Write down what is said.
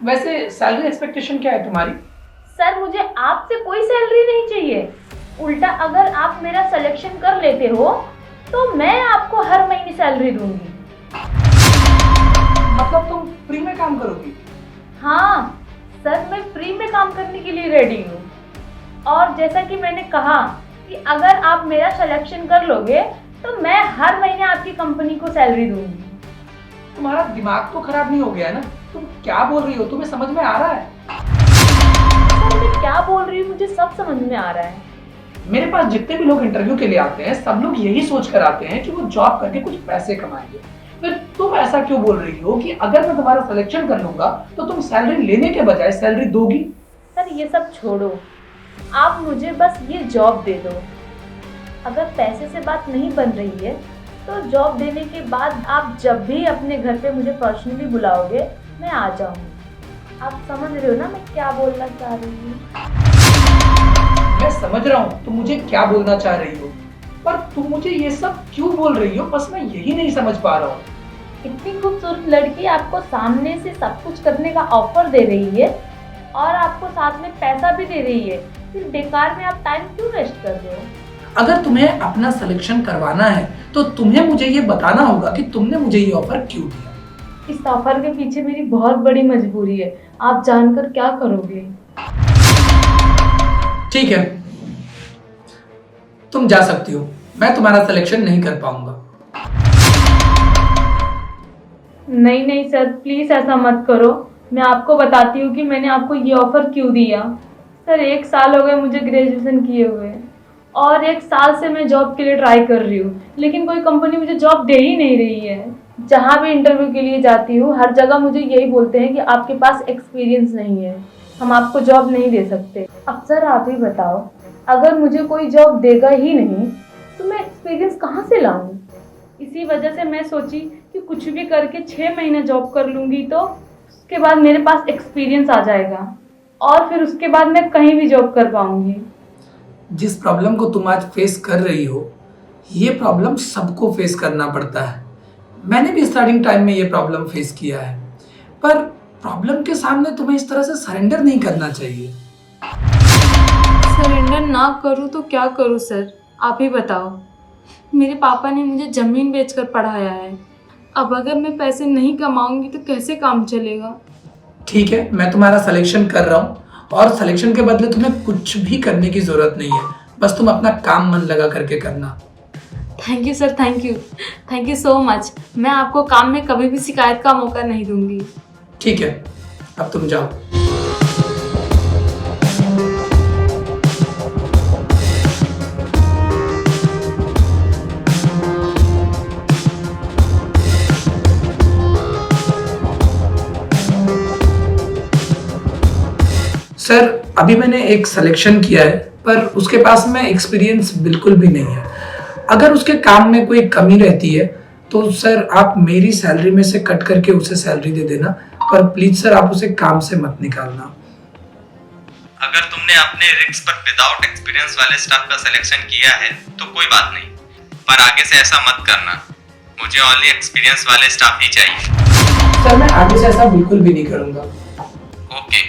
वैसे salary expectation क्या है तुम्हारी? सर मुझे आपसे कोई सैलरी नहीं चाहिए, उल्टा अगर आप मेरा सिलेक्शन कर लेते हो तो मैं आपको हर महीने सैलरी दूंगी। मतलब तुम फ्री में काम करोगी? हाँ सर, मैं फ्री में काम करने के लिए रेडी हूँ। और जैसा कि मैंने कहा कि अगर आप मेरा सिलेक्शन कर लोगे तो मैं हर महीने आपकी कंपनी को सैलरी दूंगी। तुम्हारा दिमाग तो खराब नहीं हो गया है ना? तुम क्या बोल रही हो? तुम्हें समझ में आ रहा है? सर मैं क्या बोल रही हूँ मुझे सब समझ में आ रहा है। मेरे पास जितने भी लोग इंटरव्यू के लिए आते हैं सब लोग यही सोच कर आते हैं कि वो जॉब करके कुछ पैसे कमाएंगे। फिर तुम ऐसा क्यों बोल रही हो कि अगर मैं तुम्हारा सिलेक्शन कर लूंगा तो तुम सैलरी लेने के बजाय सैलरी दोगी? सर ये सब छोड़ो, आप मुझे बस ये जॉब दे दो। अगर पैसे से बात नहीं बन रही है तो जॉब देने के बाद आप जब भी अपने घर पे मुझे पर्सनली बुलाओगे मैं आ जाऊंगी। आप समझ रहे हो ना मैं क्या बोलना चाह रही हूँ? मैं समझ रहा हूँ तुम मुझे क्या बोलना चाह रही हो, पर तुम मुझे ये सब क्यों बोल रही हो? बस मैं यही नहीं समझ पा रहा हूँ। इतनी खूबसूरत लड़की आपको सामने से सब कुछ करने का ऑफर दे रही है और आपको साथ में पैसा भी दे रही है, फिर बेकार में आप टाइम क्यों वेस्ट कर रहे हो? अगर तुम्हें अपना सिलेक्शन करवाना है तो तुम्हें मुझे ये बताना होगा कि तुमने मुझे ये ऑफर क्यों दिया। इस ऑफर के पीछे मेरी बहुत बड़ी मजबूरी है, आप जानकर क्या करोगे? ठीक है, तुम जा सकती हो, मैं तुम्हारा सिलेक्शन नहीं कर पाऊंगा। नहीं नहीं सर, प्लीज ऐसा मत करो। मैं आपको बताती हूँ कि मैंने आपको ये ऑफर क्यों दिया। सर 1 साल हो गए मुझे ग्रेजुएशन किए हुए और 1 साल से मैं जॉब के लिए ट्राई कर रही हूँ, लेकिन कोई कंपनी मुझे जॉब दे ही नहीं रही है। जहाँ भी इंटरव्यू के लिए जाती हूँ हर जगह मुझे यही बोलते हैं कि आपके पास एक्सपीरियंस नहीं है, हम आपको जॉब नहीं दे सकते। अब सर आप ही बताओ, अगर मुझे कोई जॉब देगा ही नहीं तो मैं एक्सपीरियंस कहाँ से लाऊं? इसी वजह से मैं सोची कि कुछ भी करके 6 महीने जॉब कर लूँगी तो उसके बाद मेरे पास एक्सपीरियंस आ जाएगा और फिर उसके बाद मैं कहीं भी जॉब कर पाऊँगी। जिस प्रॉब्लम को तुम आज फेस कर रही हो, ये प्रॉब्लम सबको फेस करना पड़ता है। मैंने भी स्टार्टिंग टाइम में ये प्रॉब्लम फेस किया है, पर प्रॉब्लम के सामने तुम्हें इस तरह से सरेंडर नहीं करना चाहिए। सरेंडर ना करूँ तो क्या करूँ सर, आप ही बताओ। मेरे पापा ने मुझे ज़मीन बेचकर पढ़ाया है, अब अगर मैं पैसे नहीं कमाऊंगी तो कैसे काम चलेगा? ठीक है, मैं तुम्हारा सिलेक्शन कर रहा हूँ और सिलेक्शन के बदले तुम्हें कुछ भी करने की जरूरत नहीं है, बस तुम अपना काम मन लगा करके करना। Thank you sir, thank you so much. मैं आपको काम में कभी भी शिकायत का मौका नहीं दूंगी। ठीक है, अब तुम जाओ। सर अभी मैंने एक सिलेक्शन किया है, पर उसके पास में एक्सपीरियंस बिल्कुल भी नहीं है। अगर उसके काम में कोई कमी रहती है तो सर आप मेरी सैलरी में से कट करके उसे सैलरी दे देना, पर प्लीज सर आप उसे काम से मत निकालना। अगर तुमने अपने रिस्क पर विदाउट एक्सपीरियंस वाले स्टाफ का सिलेक्शन किया है तो कोई बात नहीं, पर आगे से ऐसा मत करना। मुझे ओनली एक्सपीरियंस वाले स्टाफ ही चाहिए। सर मैं आगे से ऐसा बिल्कुल भी नहीं करूंगा। ओके,